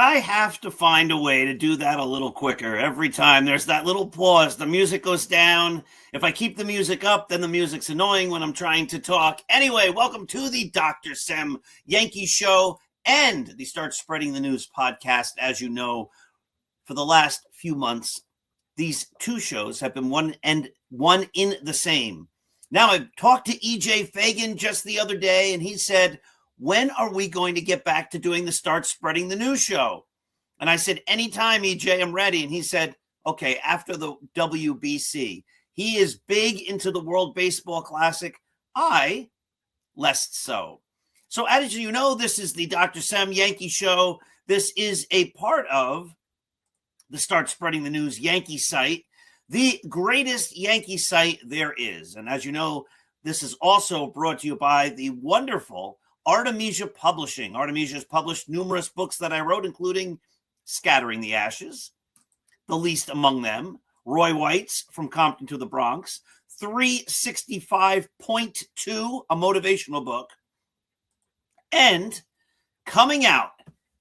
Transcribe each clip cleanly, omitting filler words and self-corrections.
I have to find a way to do that a little quicker. Every time there's that little pause, the music goes down. If I keep the music up, then the music's annoying when I'm trying to talk. Anyway, welcome to the Dr. Sem Yankee Show and the Start Spreading the News podcast. As you know, for the last few months, these two shows have been one in the same. Now, I talked to EJ Fagan just the other day, and he said, when are we going to get back to doing the Start Spreading the News show? And I said, anytime, EJ, I'm ready. And he said, okay, after the WBC. He is big into the World Baseball Classic. I, less so. So as you know, this is the Dr. Sem Yankee Show. This is a part of the Start Spreading the News Yankee site, the greatest Yankee site there is. And as you know, this is also brought to you by the wonderful Artemisia Publishing. Artemisia has published numerous books that I wrote, including Scattering the Ashes, the least among them, Roy White's From Compton to the Bronx, 365.2, a motivational book, and coming out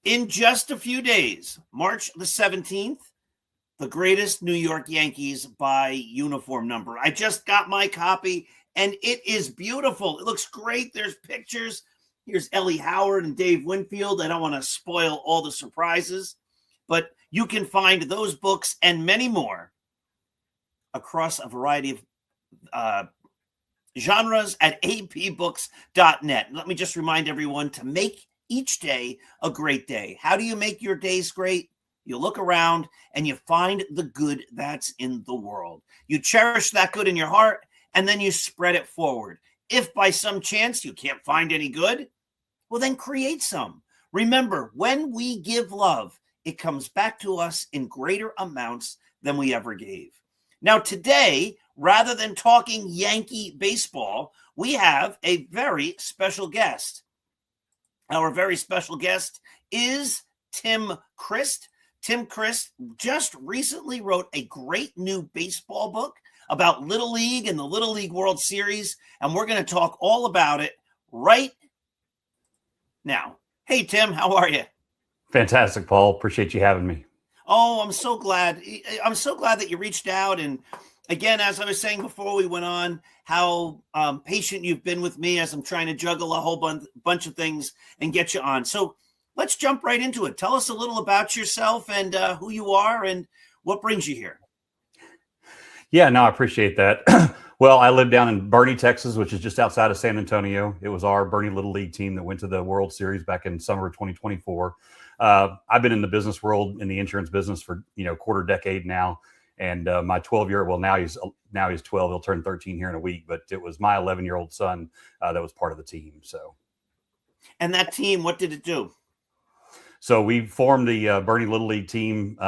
in just a few days, March the 17th, The Greatest New York Yankees by Uniform Number. I just got my copy, and it is beautiful. It looks great. There's pictures. Here's Ellie Howard and Dave Winfield. I don't want to spoil all the surprises, but you can find those books and many more across a variety of genres at apbooks.net. Let me just remind everyone to make each day a great day. How do you make your days great? You look around and you find the good that's in the world. You cherish that good in your heart, and then you spread it forward. If by some chance you can't find any good, well, then create some. Remember, when we give love, it comes back to us in greater amounts than we ever gave. Now, today, rather than talking Yankee baseball, we have a very special guest. Our very special guest is Tim Christ. Tim Christ just recently wrote a great new baseball book about Little League and the Little League World Series, and we're going to talk all about it right now. Hey, Tim, how are you? Fantastic, Paul. Appreciate you having me. Oh, I'm so glad. I'm so glad that you reached out. And again, as I was saying before we went on, how patient you've been with me as I'm trying to juggle a whole bunch of things and get you on. So let's jump right into it. Tell us a little about yourself and who you are and what brings you here. Yeah, no, I appreciate that. Well, I live down in Bernie, Texas, which is just outside of San Antonio. It was our Bernie Little League team that went to the World Series back in summer of 2024. I've been in the business world, in the insurance business for, quarter decade now. And my 12-year-old, well, now he's 12. He'll turn 13 here in a week. But it was my 11-year-old son that was part of the team. So, and that team, what did it do? So we formed the Bernie Little League team.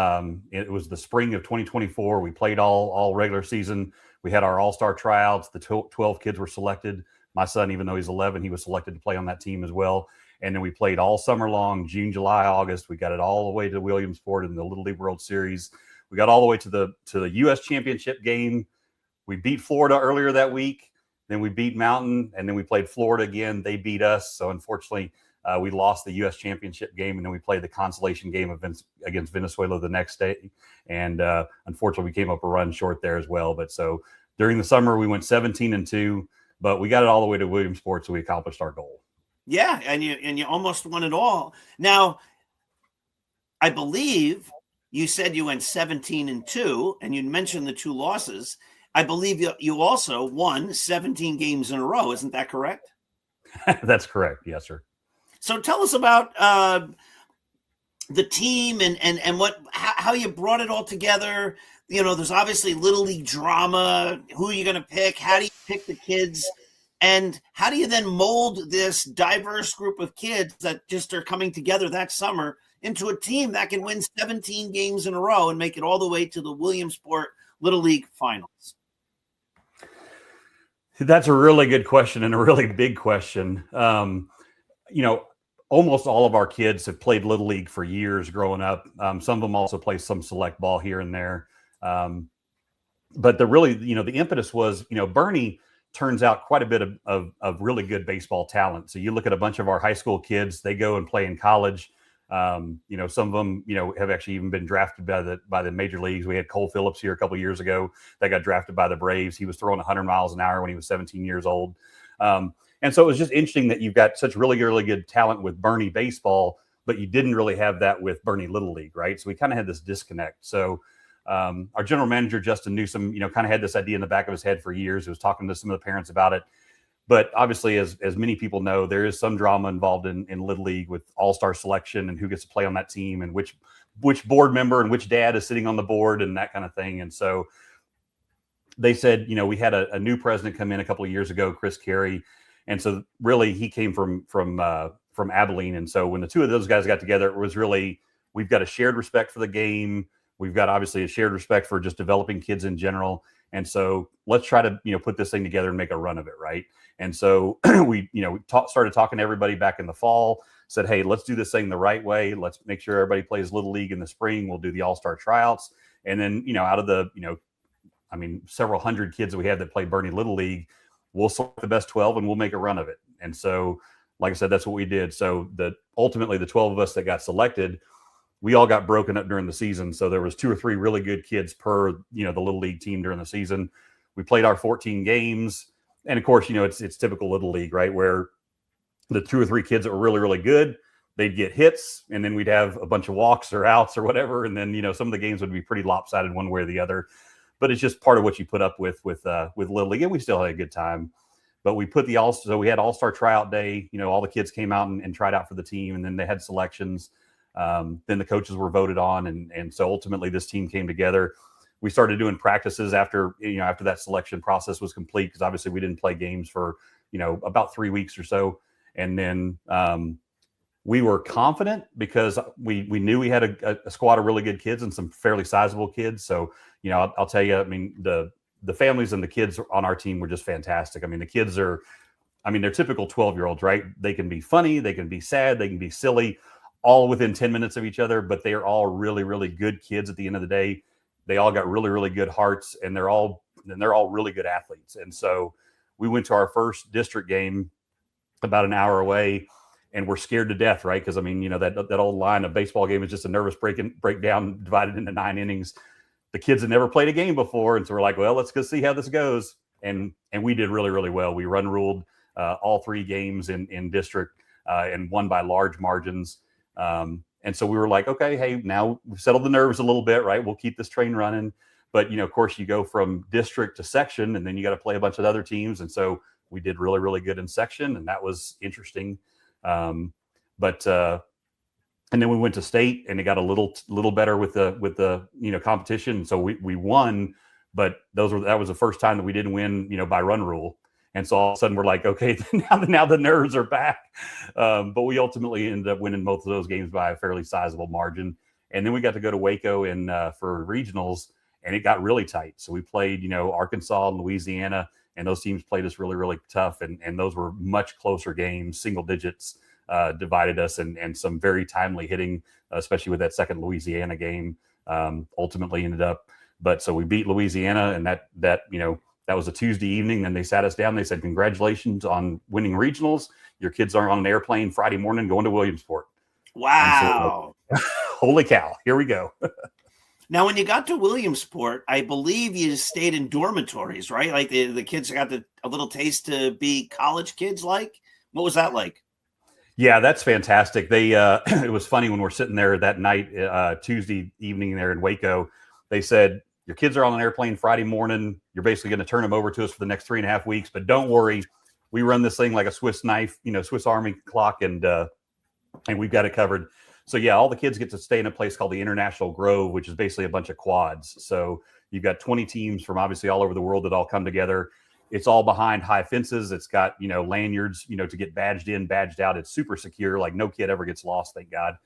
It was the spring of 2024. We played all regular season. We had our all-star tryouts. The 12 kids were selected. My son, even though he's 11, he was selected to play on that team as well. And then we played all summer long, June, July, August. We got it all the way to Williamsport in the Little League World Series. We got all the way to the U.S. Championship game. We beat Florida earlier that week. Then we beat Mountain, and then we played Florida again. They beat us. So unfortunately, we lost the U.S. Championship game, and then we played the consolation game against Venezuela the next day. And unfortunately, we came up a run short there as well. But so during the summer, we went 17-2, but we got it all the way to Williamsport, so we accomplished our goal. Yeah, and you almost won it all. Now, I believe you said you went 17-2, and you mentioned the two losses. I believe you also won 17 games in a row. Isn't that correct? That's correct. Yes, sir. So tell us about the team and how you brought it all together. There's obviously Little League drama. Who are you going to pick? How do you pick the kids? And how do you then mold this diverse group of kids that just are coming together that summer into a team that can win 17 games in a row and make it all the way to the Williamsport Little League finals? That's a really good question and a really big question. Almost all of our kids have played Little League for years growing up. Some of them also play some select ball here and there. But the impetus was, Bernie turns out quite a bit of really good baseball talent. So you look at a bunch of our high school kids, they go and play in college. Some of them, have actually even been drafted by the major leagues. We had Cole Phillips here a couple of years ago that got drafted by the Braves. He was throwing 100 miles an hour when he was 17 years old. And so it was just interesting that you've got such really, really good talent with Bernie baseball, but you didn't really have that with Bernie Little League, right? So we kind of had this disconnect. So our general manager, Justin Newsom, kind of had this idea in the back of his head for years. He was talking to some of the parents about it. But obviously, as many people know, there is some drama involved in Little League with all-star selection and who gets to play on that team and which board member and which dad is sitting on the board and that kind of thing. And so they said, we had a new president come in a couple of years ago, Chris Carey. And so really he came from Abilene. And so when the two of those guys got together, it was really, we've got a shared respect for the game. We've got obviously a shared respect for just developing kids in general. And so let's try to, put this thing together and make a run of it. Right. And so we started talking to everybody back in the fall, said, hey, let's do this thing the right way. Let's make sure everybody plays Little League in the spring. We'll do the all-star tryouts. And then, out of the, several hundred kids that we have that play Bernie Little League, we'll select the best 12 and we'll make a run of it. And so, like I said, that's what we did. So ultimately the 12 of us that got selected, we all got broken up during the season. So there was 2 or 3 really good kids per, the Little League team during the season. We played our 14 games. And of course, it's typical Little League, right? Where the 2 or 3 kids that were really, really good, they'd get hits and then we'd have a bunch of walks or outs or whatever. And then, some of the games would be pretty lopsided one way or the other. But it's just part of what you put up with Little League. And we still had a good time. But we put so we had all-star tryout day. All the kids came out and tried out for the team. And then they had selections. Then the coaches were voted on. And so ultimately this team came together. We started doing practices after that selection process was complete, because obviously we didn't play games for, about 3 weeks or so. And then we were confident because we knew we had a squad of really good kids and some fairly sizable kids. So, I'll tell you, the families and the kids on our team were just fantastic. The kids are, they're typical 12-year-olds, right? They can be funny, they can be sad, they can be silly, all within 10 minutes of each other, but they are all really, really good kids at the end of the day. They all got really, really good hearts, and they're all really good athletes. And so we went to our first district game about an hour away, and we're scared to death, right? Because that old line of baseball game is just a nervous breakdown divided into 9 innings. The kids had never played a game before, and so we're like, well, let's go see how this goes. And we did really, really well. We run ruled all 3 games in district and won by large margins. And so we were like, okay, hey, now we've settled the nerves a little bit, right? We'll keep this train running. But, of course, you go from district to section, and then you got to play a bunch of other teams. And so we did really, really good in section, and that was interesting. And then we went to state, and it got a little better with the competition. So we won, but that was the first time that we didn't win, by run rule. And so all of a sudden we're like, okay, now the nerves are back. But we ultimately ended up winning both of those games by a fairly sizable margin. And then we got to go to Waco for regionals, and it got really tight. So we played, Arkansas and Louisiana, and those teams played us really, really tough. And those were much closer games, single digits divided us, and some very timely hitting, especially with that second Louisiana game, ultimately ended up. But so we beat Louisiana, and that was a Tuesday evening. Then they sat us down. They said, congratulations on winning regionals. Your kids are on an airplane Friday morning going to Williamsport. Wow. So, holy cow. Here we go. Now, when you got to Williamsport, I believe you stayed in dormitories, right? Like the kids got a little taste to be college kids like? What was that like? Yeah, that's fantastic. They it was funny when we're sitting there that night, Tuesday evening there in Waco. They said, your kids are on an airplane Friday morning. You're basically going to turn them over to us for the next 3.5 weeks. But don't worry, we run this thing like a Swiss knife, Swiss Army clock, and we've got it covered. So yeah, all the kids get to stay in a place called the International Grove, which is basically a bunch of quads. So you've got 20 teams from obviously all over the world that all come together. It's all behind high fences. It's got, lanyards, to get badged in, badged out. It's super secure. Like no kid ever gets lost, thank God.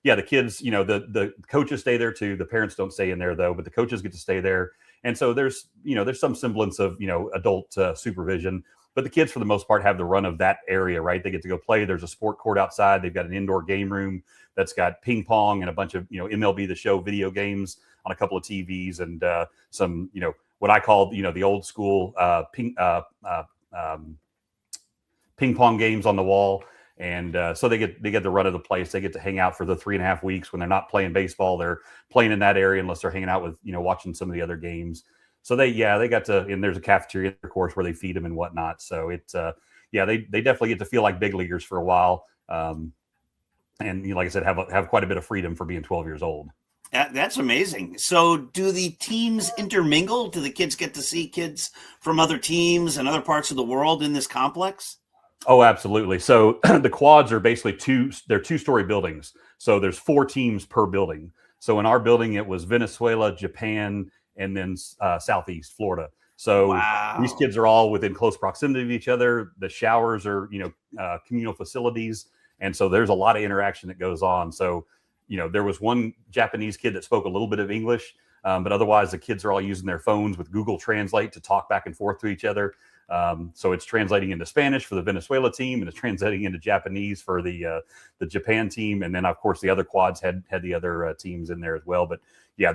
Yeah, the kids, the coaches stay there too. The parents don't stay in there though, but the coaches get to stay there. And so there's some semblance of, adult supervision, but the kids for the most part have the run of that area, right? They get to go play. There's a sport court outside. They've got an indoor game room that's got ping pong and a bunch of, MLB The Show video games on a couple of TVs, and some, what I call, the old school ping pong games on the wall. And so they get the run of the place. They get to hang out for the 3.5 weeks when they're not playing baseball. They're playing in that area unless they're hanging out with, watching some of the other games. So they got to, and there's a cafeteria, of course, where they feed them and whatnot. So it's, they definitely get to feel like big leaguers for a while. And like I said, have quite a bit of freedom for being 12 years old. That's amazing. So do the teams intermingle? Do the kids get to see kids from other teams and other parts of the world in this complex? Oh, absolutely. So the quads are basically they're 2-story buildings. So there's 4 teams per building. So in our building, it was Venezuela, Japan, and then Southeast Florida. So wow. These kids are all within close proximity of each other. The showers are, communal facilities. And so there's a lot of interaction that goes on. So, there was one Japanese kid that spoke a little bit of English, but otherwise the kids are all using their phones with Google Translate to talk back and forth to each other. So it's translating into Spanish for the Venezuela team, and it's translating into Japanese for the Japan team. And then, of course, the other quads had the other teams in there as well. But yeah,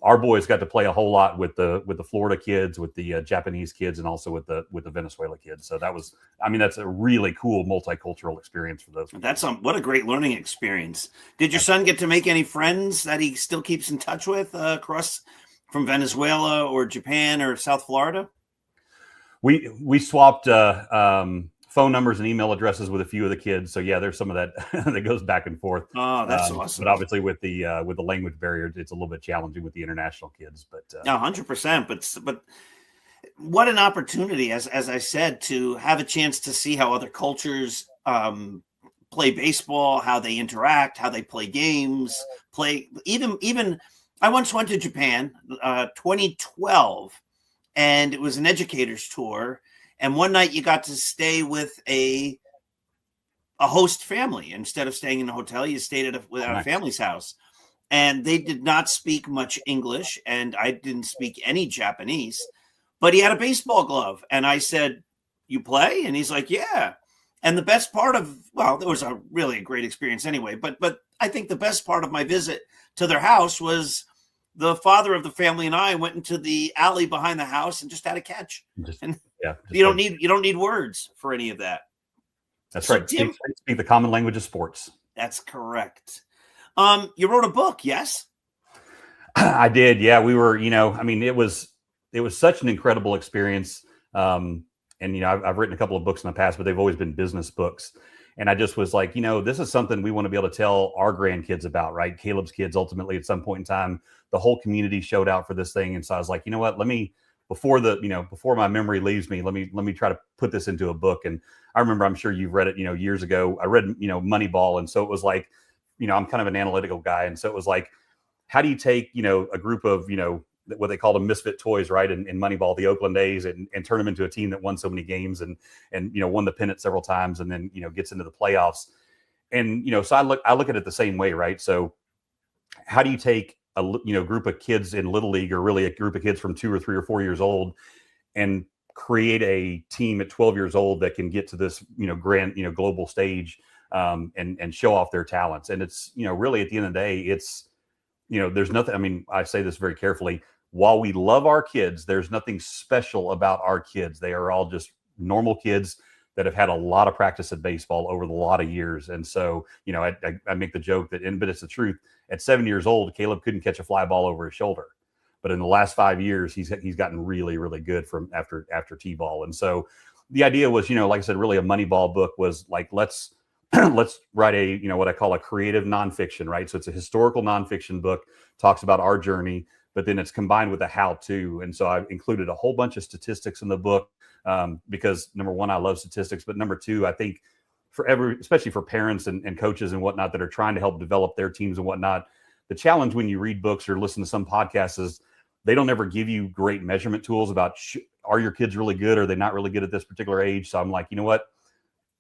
our boys got to play a whole lot with the Florida kids, with the Japanese kids, and also with the Venezuela kids. So that's a really cool multicultural experience for those. That's what a great learning experience. Did your son get to make any friends that he still keeps in touch with across from Venezuela or Japan or South Florida? We swapped phone numbers and email addresses with a few of the kids. So yeah, there's some of that that goes back and forth. Oh, that's awesome. But obviously with the language barrier, it's a little bit challenging with the international kids. But 100%. But what an opportunity, as I said, to have a chance to see how other cultures play baseball, how they interact, how they play games, even. I once went to Japan, 2012. And it was an educator's tour. And one night you got to stay with a host family. Instead of staying in a hotel, you stayed at a family's house. And they did not speak much English. And I didn't speak any Japanese. But he had a baseball glove. And I said, "You play?" And he's like, "Yeah." And the best part of, there was a really great experience anyway. But I think the best part of my visit to their house was the father of the family and I went into the alley behind the house and just had a catch. You don't need words for any of that. That's so right. Tim, speak the common language of sports. That's correct. You wrote a book, yes? I did. Yeah, we were. It was such an incredible experience. And I've written a couple of books in the past, but they've always been business books. And I just was like, this is something we want to be able to tell our grandkids about, right? Caleb's kids, ultimately, at some point in time, the whole community showed out for this thing. And so I was like, you know what, before my memory leaves me, let me try to put this into a book. And I remember, I'm sure you've read it, years ago. I read, Moneyball. And so it was like, I'm kind of an analytical guy. And so it was like, how do you take, a group of, what they called them misfit toys, right? In Moneyball, the Oakland A's, and turn them into a team that won so many games and won the pennant several times, and then gets into the playoffs. And so I look at it the same way, right? So how do you take a group of kids in Little League, or really a group of kids from 2 or 3 or 4 years old, and create a team at 12 years old that can get to this grand global stage and show off their talents? And it's really, at the end of the day, it's there's nothing. I say this very carefully. While we love our kids, there's nothing special about our kids. They are all just normal kids that have had a lot of practice at baseball over a lot of years. And so, I make the joke that, but it's the truth. At 7 years old, Caleb couldn't catch a fly ball over his shoulder. But in the last 5 years, he's gotten really, really good from after T-ball. And so the idea was, like I said, really a Moneyball book was like, let's write a, what I call a creative nonfiction, right? So it's a historical nonfiction book, talks about our journey, but then it's combined with a how-to. And so I included a whole bunch of statistics in the book because, number one, I love statistics, but number two, I think especially for parents and coaches and whatnot that are trying to help develop their teams and whatnot, the challenge when you read books or listen to some podcasts is they don't ever give you great measurement tools about are your kids really good? Or are they not really good at this particular age? So I'm like, you know what?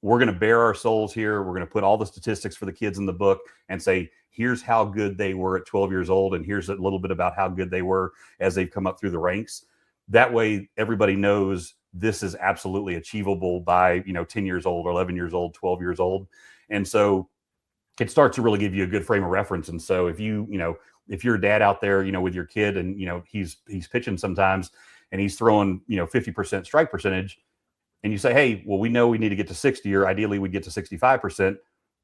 We're going to bare our souls here. We're going to put all the statistics for the kids in the book and say, here's how good they were at 12 years old. And here's a little bit about how good they were as they've come up through the ranks. That way, everybody knows this is absolutely achievable by, 10 years old, or 11 years old, 12 years old. And so it starts to really give you a good frame of reference. And so if if you're a dad out there, with your kid and, he's pitching sometimes and he's throwing, 50% strike percentage, and you say, hey, well, we know we need to get to 60, or ideally we get to 65%.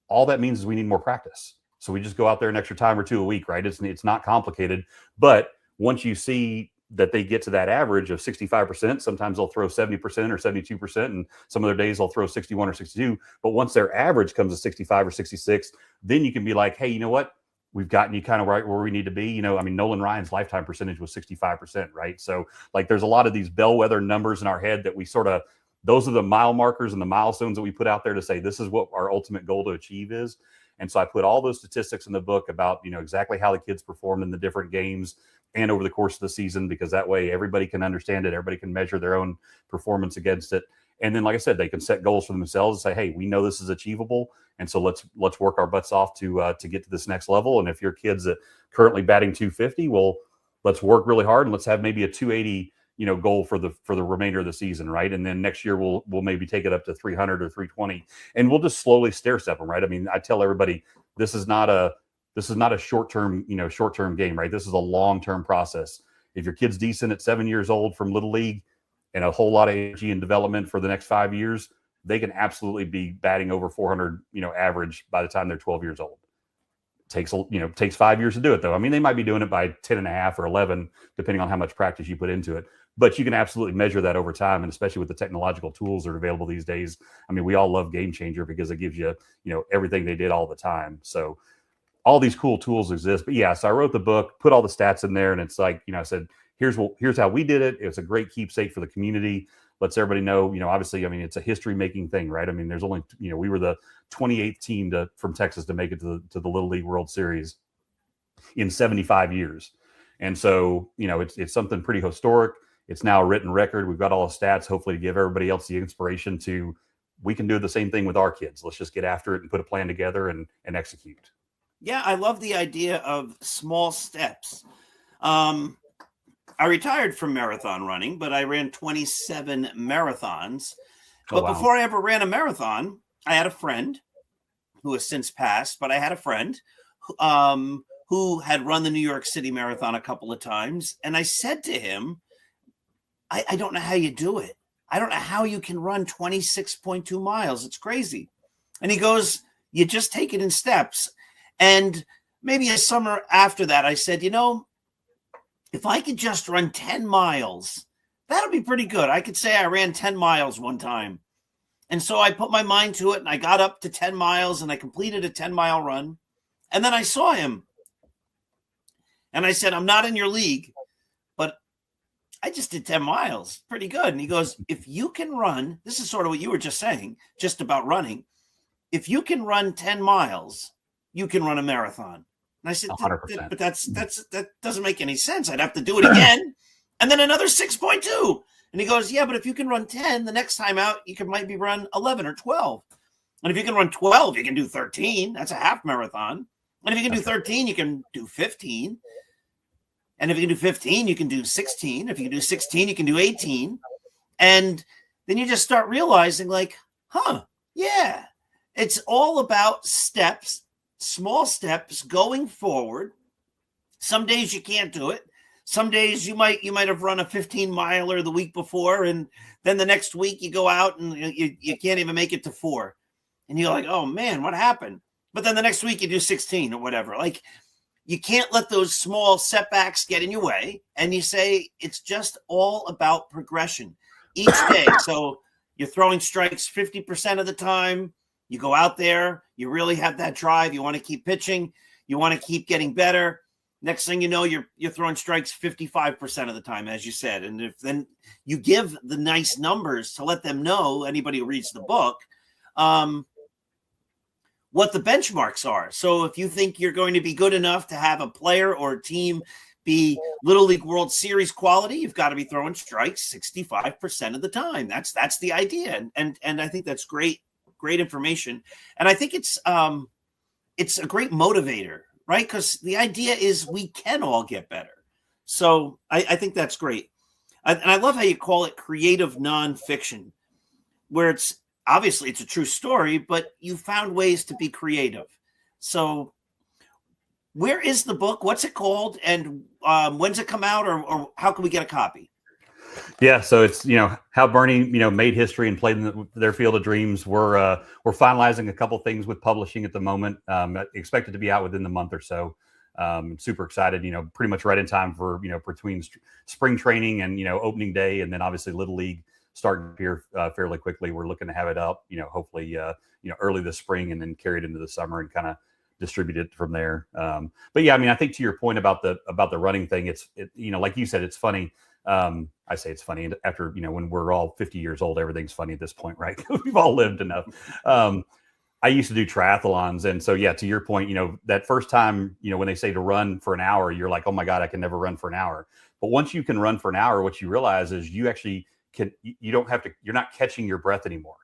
All that means is we need more practice. So we just go out there an extra time or two a week, right? It's not complicated. But once you see that they get to that average of 65%, sometimes they'll throw 70% or 72%, and some of their days they'll throw 61 or 62. But once their average comes to 65 or 66, then you can be like, hey, you know what? We've gotten you kind of right where we need to be. You know, I mean, Nolan Ryan's lifetime percentage was 65%, right? So like there's a lot of these bellwether numbers in our head that we sort of, those are the mile markers and the milestones that we put out there to say, this is what our ultimate goal to achieve is. And so I put all those statistics in the book about, you know, exactly how the kids performed in the different games and over the course of the season, because that way everybody can understand it. Everybody can measure their own performance against it. And then, like I said, they can set goals for themselves and say, hey, we know this is achievable. And so let's work our butts off to get to this next level. And if your kid's currently batting 250, well, let's work really hard and let's have maybe a 280, you know, goal for the remainder of the season, right? And then next year we'll maybe take it up to 300 or 320, and we'll just slowly stair step them, right? I mean, I tell everybody this is not a short-term game, right? This is a long-term process. If your kid's decent at 7 years old from Little League and a whole lot of energy and development for the next 5 years, they can absolutely be batting over 400, you know, average by the time they're 12 years old. Takes 5 years to do it, though. I mean, they might be doing it by 10 and a half or 11, depending on how much practice you put into it. But you can absolutely measure that over time, and especially with the technological tools that are available these days. I mean, we all love Game Changer because it gives you, you know, everything they did all the time. So all these cool tools exist. But yeah, so I wrote the book, put all the stats in there, and it's like, you know, I said, here's how we did it. It's a great keepsake for the community. Lets everybody know, you know, obviously, I mean, it's a history-making thing, right? I mean, there's only, you know, we were the 28th team from Texas to make it to the Little League World Series in 75 years. And so, you know, it's something pretty historic. It's now a written record. We've got all the stats, hopefully to give everybody else the inspiration to, we can do the same thing with our kids. Let's just get after it and put a plan together and execute. Yeah, I love the idea of small steps. I retired from marathon running, but I ran 27 marathons. But wow. Before I ever ran a marathon, I had a friend who has since passed, but I had a friend who had run the New York City Marathon a couple of times. And I said to him, I don't know how you do it. I don't know how you can run 26.2 miles. It's crazy. And he goes, you just take it in steps. And maybe a summer after that, I said, you know, if I could just run 10 miles, that'll be pretty good. I could say I ran 10 miles one time. And so I put my mind to it, and I got up to 10 miles, and I completed a 10-mile run. And then I saw him. And I said, I'm not in your league, but I just did 10 miles. Pretty good. And he goes, if you can run, this is sort of what you were just saying, just about running. If you can run 10 miles, you can run a marathon. And I said, 100%. but that doesn't make any sense. I'd have to do it again. And then another 6.2. And he goes, yeah, but if you can run 10, the next time out, you can maybe run 11 or 12. And if you can run 12, you can do 13. That's a half marathon. And if you can do 13, you can do 15. And if you can do 15, you can do 16. If you can do 16, you can do 18. And then you just start realizing like, yeah, it's all about steps, small steps going forward. Some days you can't do it. Some days you might have run a 15-miler the week before, and then the next week you go out and you can't even make it to 4. And you're like, oh man, what happened? But then the next week you do 16 or whatever. Like, you can't let those small setbacks get in your way. And you say it's just all about progression each day. So you're throwing strikes 50% of the time. You go out there, you really have that drive. You want to keep pitching. You want to keep getting better. Next thing you know, you're throwing strikes 55% of the time, as you said. And if then you give the nice numbers to let them know, anybody who reads the book, what the benchmarks are. So if you think you're going to be good enough to have a player or a team be Little League World Series quality, you've got to be throwing strikes 65% of the time. That's the idea. And I think that's great information. And I think it's a great motivator, right? Because the idea is we can all get better. So I think that's great. And I love how you call it creative nonfiction, where it's obviously it's a true story, but you found ways to be creative. So where is the book? What's it called? And when's it come out, or how can we get a copy? Yeah, so it's how Bernie made history and played in their field of dreams. We're finalizing a couple things with publishing at the moment. Expected to be out within the month or so. Super excited. Pretty much right in time for between spring training and opening day, and then obviously Little League starting here fairly quickly. We're looking to have it up, hopefully early this spring, and then carry it into the summer and kind of distribute it from there. But yeah, I mean, I think to your point about the running thing, it's like you said, it's funny. I say it's funny after, when we're all 50 years old, everything's funny at this point, right? We've all lived enough. I used to do triathlons. And so, yeah, to your point, that first time, when they say to run for an hour, you're like, oh my God, I can never run for an hour. But once you can run for an hour, what you realize is you actually you don't have to, you're not catching your breath anymore.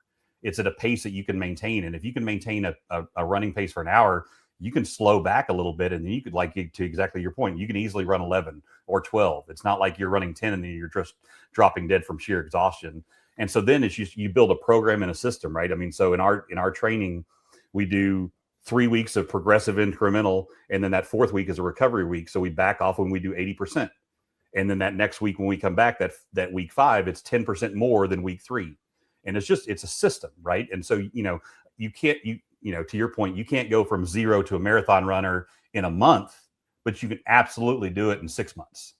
It's at a pace that you can maintain. And if you can maintain a running pace for an hour, you can slow back a little bit, and then you could, like, to exactly your point, you can easily run 11 or 12. It's not like you're running 10 and then you're just dropping dead from sheer exhaustion. And so then it's just, you build a program and a system, right? I mean, so in our training, we do 3 weeks of progressive incremental, and then that fourth week is a recovery week. So we back off when we do 80%. And then that next week, when we come back, that week 5, it's 10% more than week 3. And it's a system, right? And so, you can't, to your point, you can't go from 0 to a marathon runner in a month, but you can absolutely do it in 6 months.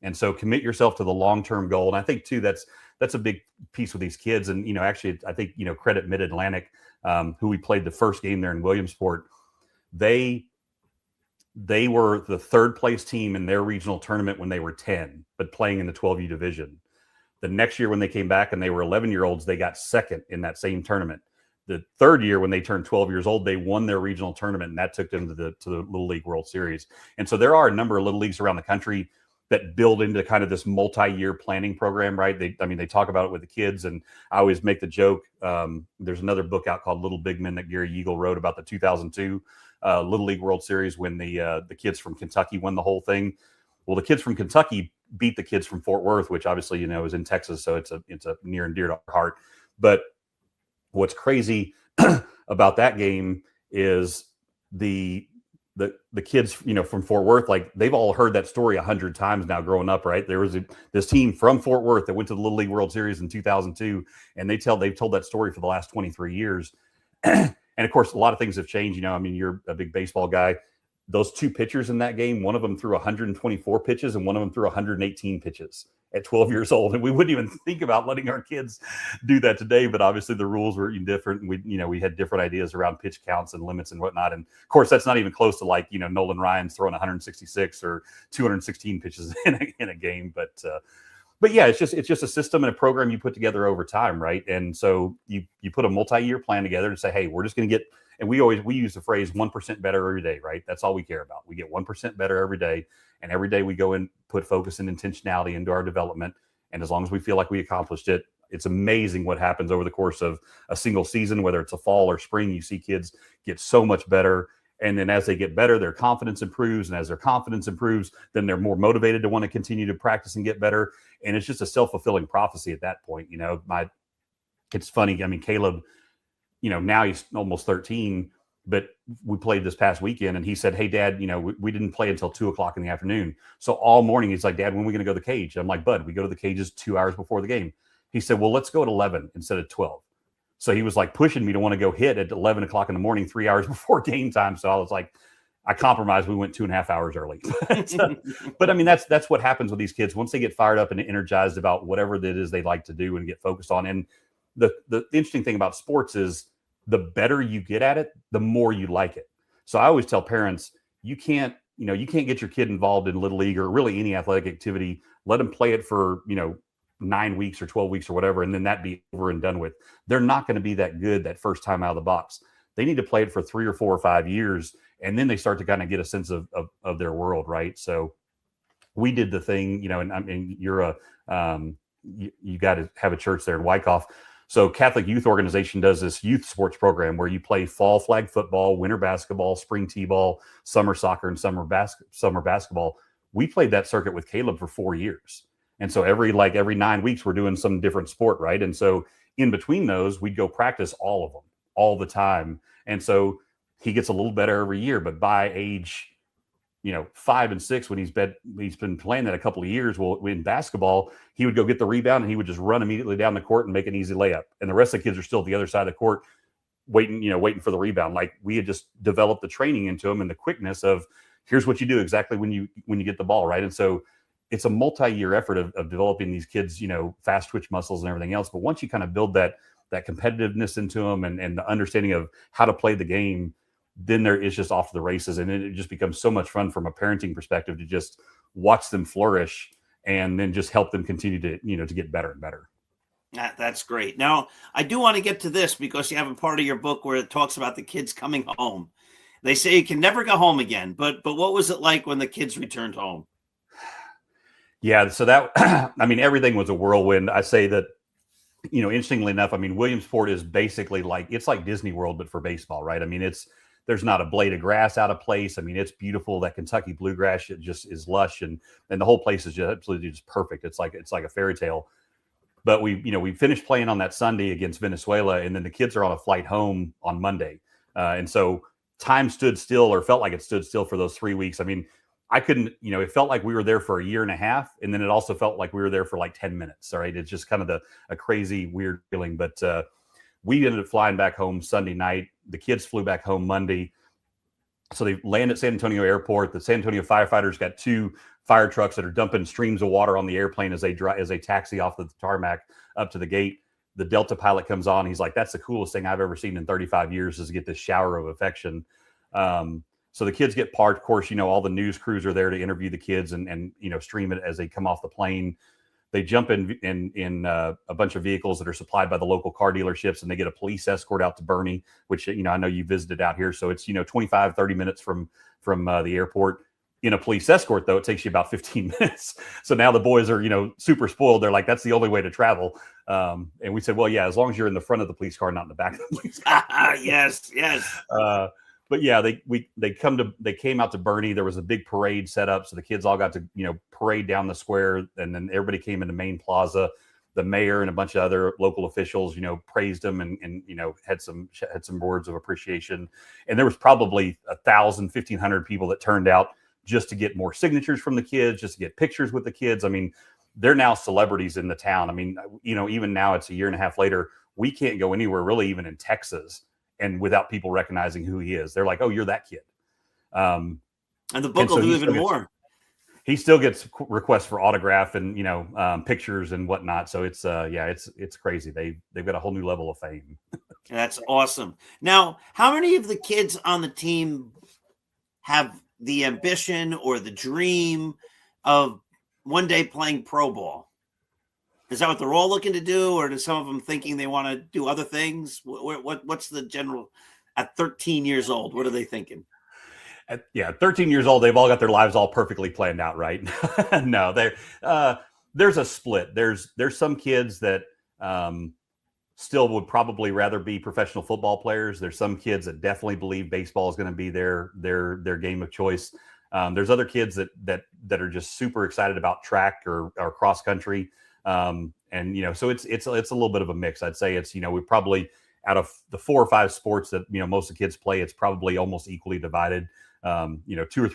And so commit yourself to the long-term goal. And I think too, that's a big piece with these kids. And, actually, I think, credit Mid-Atlantic, who we played the first game there in Williamsport. They were the third place team in their regional tournament when they were 10, but playing in the 12U division. The next year when they came back and they were 11-year-olds, they got second in that same tournament. The third year, when they turned 12 years old, they won their regional tournament, and that took them to the Little League World Series. And so there are a number of little leagues around the country that build into kind of this multi-year planning program, right? They talk about it with the kids, and I always make the joke. There's another book out called Little Big Men that Gary Eagle wrote about the 2002 Little League World Series when the kids from Kentucky won the whole thing. Well, the kids from Kentucky beat the kids from Fort Worth, which obviously is in Texas, so it's a near and dear to our heart. But what's crazy about that game is the kids, from Fort Worth, like, they've all heard that story 100 times now growing up, right? There was this team from Fort Worth that went to the Little League World Series in 2002, and they've told that story for the last 23 years. And of course, a lot of things have changed. I mean, you're a big baseball guy. Those 2 pitchers in that game, one of them threw 124 pitches and one of them threw 118 pitches at 12 years old. And we wouldn't even think about letting our kids do that today. But obviously the rules were different. And we had different ideas around pitch counts and limits and whatnot. And of course, that's not even close to, like, Nolan Ryan's throwing 166 or 216 pitches in a game. But yeah, it's just a system and a program you put together over time, right? And so you put a multi-year plan together and say, hey, we're just going to get, and we use the phrase 1% better every day, right? That's all we care about. We get 1% better every day. And every day we go and put focus and intentionality into our development. And as long as we feel like we accomplished it, it's amazing what happens over the course of a single season, whether it's a fall or spring. You see kids get so much better. And then as they get better, their confidence improves. And as their confidence improves, then they're more motivated to want to continue to practice and get better. And it's just a self-fulfilling prophecy at that point. It's funny. I mean, Caleb, now he's almost 13, but we played this past weekend, and he said, hey, Dad, we didn't play until 2:00 in the afternoon. So all morning he's like, Dad, when are we going to go to the cage? I'm like, Bud, we go to the cages 2 hours before the game. He said, well, let's go at 11 instead of 12. So he was like pushing me to want to go hit at 11 o'clock in the morning, 3 hours before game time. So I was like, I compromised. We went 2.5 hours early. But I mean, that's what happens with these kids once they get fired up and energized about whatever it is they like to do and get focused on. And the interesting thing about sports is the better you get at it, the more you like it. So I always tell parents, you can't get your kid involved in Little League or really any athletic activity. Let them play it for, 9 weeks or 12 weeks or whatever, and then that be over and done with. They're not going to be that good that first time out of the box. They need to play it for 3 or 4 or 5 years, and then they start to kind of get a sense of their world, right? So we did the thing, and I mean, you're you got to have a church there in Wyckoff. So Catholic Youth Organization does this youth sports program where you play fall flag football, winter basketball, spring t-ball, summer soccer, and summer basketball. We played that circuit with Caleb for 4 years. And so every 9 weeks, we're doing some different sport, right? And so in between those, we'd go practice all of them all the time. And so he gets a little better every year, but by age 5 and 6 when he's been playing that a couple of years. Well, in basketball, he would go get the rebound and he would just run immediately down the court and make an easy layup. And the rest of the kids are still at the other side of the court waiting for the rebound. Like, we had just developed the training into him and the quickness of, here's what you do exactly when you get the ball, right? And so it's a multi-year effort of developing these kids, fast twitch muscles and everything else. But once you kind of build that competitiveness into them and the understanding of how to play the game, then it's just off to the races. And it just becomes so much fun from a parenting perspective to just watch them flourish and then just help them continue to, to get better and better. That's great. Now, I do want to get to this because you have a part of your book where it talks about the kids coming home. They say you can never go home again, but what was it like when the kids returned home? Yeah, so that, everything was a whirlwind. I say that, interestingly enough, Williamsport is basically it's like Disney World, but for baseball, right? There's not a blade of grass out of place. It's beautiful. That Kentucky bluegrass, it just is lush, and the whole place is just absolutely just perfect. It's like a fairy tale. But we finished playing on that Sunday against Venezuela, and then the kids are on a flight home on Monday, and so time stood still, or felt like it stood still, for those 3 weeks. I couldn't, it felt like we were there for a year and a half, and then it also felt like we were there for like 10 minutes. All right, it's just kind of a crazy, weird feeling, but. We ended up flying back home Sunday night. The kids flew back home Monday. So they land at San Antonio Airport. The San Antonio firefighters got 2 fire trucks that are dumping streams of water on the airplane as they taxi off the tarmac up to the gate. The Delta pilot comes on. He's like, "That's the coolest thing I've ever seen in 35 years, is to get this shower of affection." So the kids get parked. Of course, all the news crews are there to interview the kids and stream it as they come off the plane. They jump in a bunch of vehicles that are supplied by the local car dealerships, and they get a police escort out to Bernie, which, I know you visited out here. So it's, 25, 30 minutes from the airport. In a police escort, though, it takes you about 15 minutes. So now the boys are, super spoiled. They're like, that's the only way to travel. And we said, well, yeah, as long as you're in the front of the police car, not in the back of the police car. Yes. But yeah, they came out to Bernie. There was a big parade set up, so the kids all got to parade down the square, and then everybody came into Main Plaza. The mayor and a bunch of other local officials, praised them and had some words of appreciation. And there was probably 1,000, 1,500 people that turned out just to get more signatures from the kids, just to get pictures with the kids. They're now celebrities in the town. Even now, it's a year and a half later, we can't go anywhere really, even in Texas, and without people recognizing who he is. They're like, "Oh, you're that kid." And the book will do even more. He still gets requests for autograph and pictures and whatnot. So it's it's crazy. They've got a whole new level of fame. That's awesome. Now, how many of the kids on the team have the ambition or the dream of one day playing pro ball? Is that what they're all looking to do, or do some of them thinking they want to do other things? What's the general at 13 years old? What are they thinking? At 13 years old, they've all got their lives all perfectly planned out, right? No, there's a split. There's some kids that still would probably rather be professional football players. There's some kids that definitely believe baseball is going to be their game of choice. There's other kids that are just super excited about track or cross country. So it's a little bit of a mix. I'd say it's, we probably, out of the 4 or 5 sports that, most of the kids play, it's probably almost equally divided. 2 or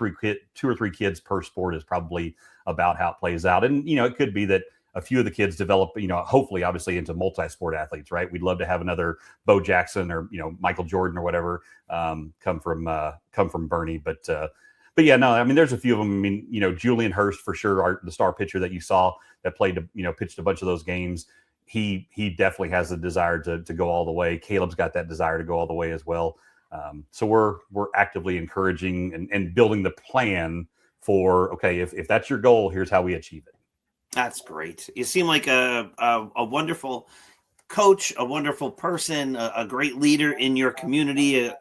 3 kids per sport is probably about how it plays out. And, it could be that a few of the kids develop, hopefully obviously into multi-sport athletes, right? We'd love to have another Bo Jackson or, Michael Jordan or whatever, come from Bernie. But yeah, no, there's a few of them. Julian Hurst for sure, the star pitcher that you saw that played, pitched a bunch of those games. He definitely has the desire to go all the way. Caleb's got that desire to go all the way as well. So we're actively encouraging and building the plan for, okay, if that's your goal, here's how we achieve it. That's great. You seem like a wonderful coach, a wonderful person, a great leader in your community,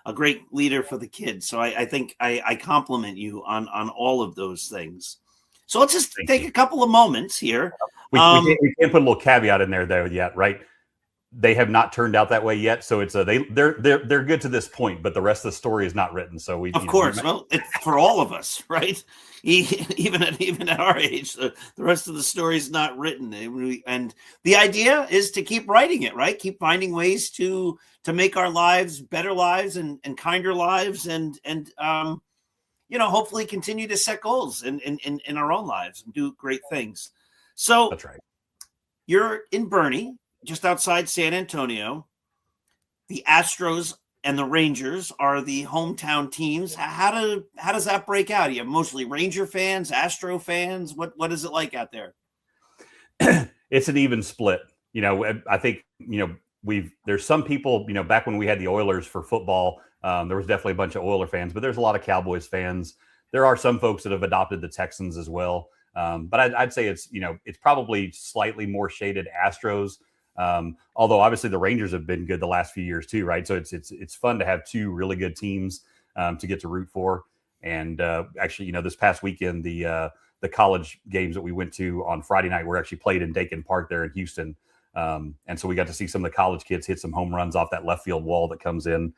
a great leader for the kids. So I think I compliment you on all of those things. So let's just take a couple of moments here. We can't put a little caveat in there yet, right? They have not turned out that way yet. So it's they're good to this point, but the rest of the story is not written. So of course, well, it's for all of us, right? Even at our age, the rest of the story is not written. And the idea is to keep writing it, right? Keep finding ways to make our lives better lives and kinder lives. And hopefully continue to set goals in our own lives and do great things. So That's right. You're in Bernie, just outside San Antonio. The Astros and the Rangers are the hometown teams. How does that break out? You have mostly Ranger fans, Astro fans. What is it like out there? It's an even split. I think, there's some people, back when we had the Oilers for football, there was definitely a bunch of Oiler fans, but there's a lot of Cowboys fans. There are some folks that have adopted the Texans as well. But I'd say it's probably slightly more shaded Astros. Although obviously the Rangers have been good the last few years too, right? So it's fun to have two really good teams to get to root for. And actually, this past weekend, the college games that we went to on Friday night were actually played in Dakin Park there in Houston. And so we got to see some of the college kids hit some home runs off that left field wall that comes in.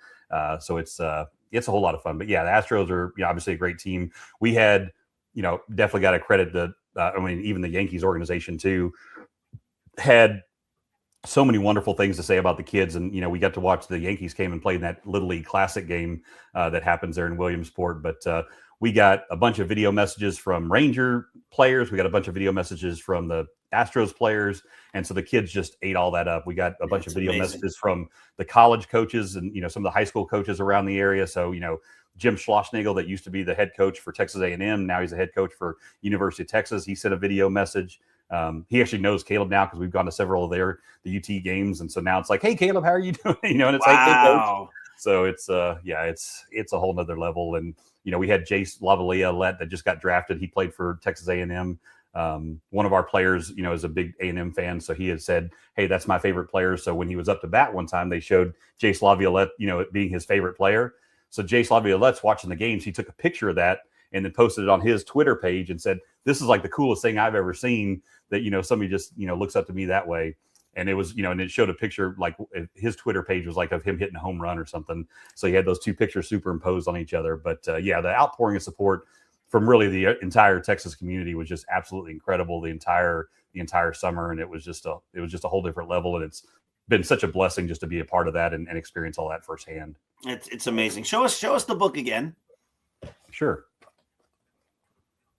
So it's a whole lot of fun. But yeah, the Astros are obviously a great team. We had, definitely got to credit even the Yankees organization too, had so many wonderful things to say about the kids. And, we got to watch the Yankees came and played in that Little League Classic game that happens there in Williamsport. But we got a bunch of video messages from Ranger players. We got a bunch of video messages from the Astros players. And so the kids just ate all that up. We got a bunch of video messages from the college coaches and, some of the high school coaches around the area. So, Jim Schlossnagel, that used to be the head coach for Texas A&M. Now he's a head coach for University of Texas. He sent a video message. He actually knows Caleb now because we've gone to several of the UT games. And so now it's like, hey, Caleb, how are you doing? And it's like, hey, coach. So it's a whole nother level. And, we had Jace Lavallee that just got drafted. He played for Texas A&M. One of our players, is a big A&M fan. So he had said, hey, that's my favorite player. So when he was up to bat one time, they showed Jace Laviolette, it being his favorite player. So Jace Laviolette's watching the games. He took a picture of that and then posted it on his Twitter page and said, this is like the coolest thing I've ever seen, that, somebody just, looks up to me that way. And it was, and it showed a picture, like his Twitter page was like of him hitting a home run or something. So he had those two pictures superimposed on each other. But the outpouring of support from really the entire Texas community was just absolutely incredible the entire summer. And it was just a whole different level. And it's been such a blessing just to be a part of that and experience all that firsthand. It's amazing. Show us the book again. Sure.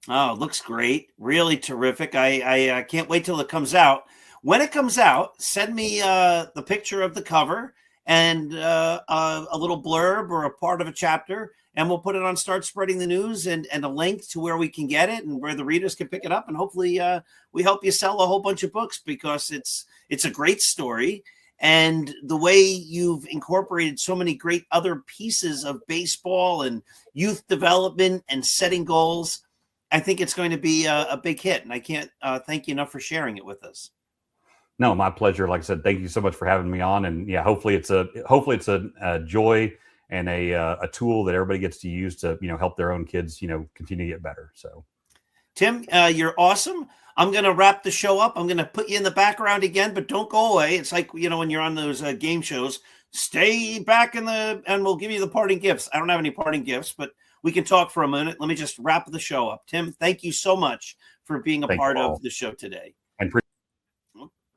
Oh, it looks great. Really terrific. I can't wait till it comes out. When it comes out, send me the picture of the cover and a little blurb or a part of a chapter, and we'll put it on Start Spreading the News and a link to where we can get it and where the readers can pick it up. And hopefully we help you sell a whole bunch of books, because it's a great story. And the way you've incorporated so many great other pieces of baseball and youth development and setting goals, I think it's going to be a big hit. And I can't thank you enough for sharing it with us. No, my pleasure. Like I said, thank you so much for having me on. And yeah, hopefully it's a joy and a tool that everybody gets to use to, help their own kids, continue to get better. So, Tim, you're awesome. I'm going to wrap the show up. I'm going to put you in the background again, but don't go away. It's like, when you're on those game shows, stay back and we'll give you the parting gifts. I don't have any parting gifts, but we can talk for a minute. Let me just wrap the show up. Tim, thank you so much for being a part of the show today.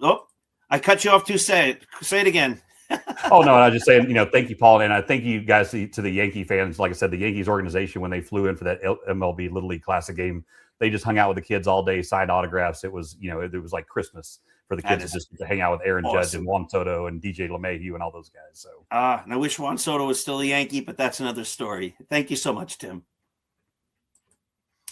Oh, I cut you off too. Say it again. Oh, no, I was just saying, thank you, Paul. And I thank you guys to the Yankee fans. Like I said, the Yankees organization, when they flew in for that MLB Little League Classic game, they just hung out with the kids all day, signed autographs. It was, it was like Christmas for the kids to hang out with Aaron Judge and Juan Soto and DJ LeMahieu and all those guys. So, and I wish Juan Soto was still a Yankee, but that's another story. Thank you so much, Tim.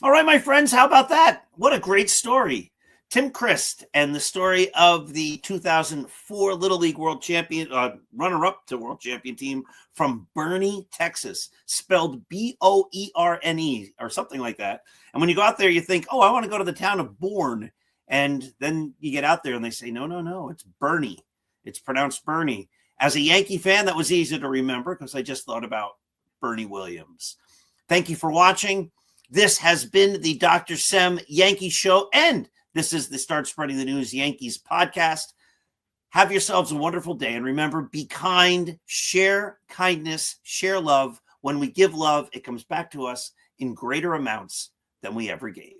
All right, my friends, how about that? What a great story. Tim Christ and the story of the 2004 Little League World Champion, runner-up to World Champion team from Bernie, Texas, spelled Boerne or something like that. And when you go out there, you think, oh, I want to go to the town of Bourne. And then you get out there and they say, no, it's Bernie. It's pronounced Bernie. As a Yankee fan, that was easy to remember because I just thought about Bernie Williams. Thank you for watching. This has been the Dr. Sem Yankee Show, and this is the Start Spreading the News Yankees podcast. Have yourselves a wonderful day. And remember, be kind, share kindness, share love. When we give love, it comes back to us in greater amounts than we ever gave.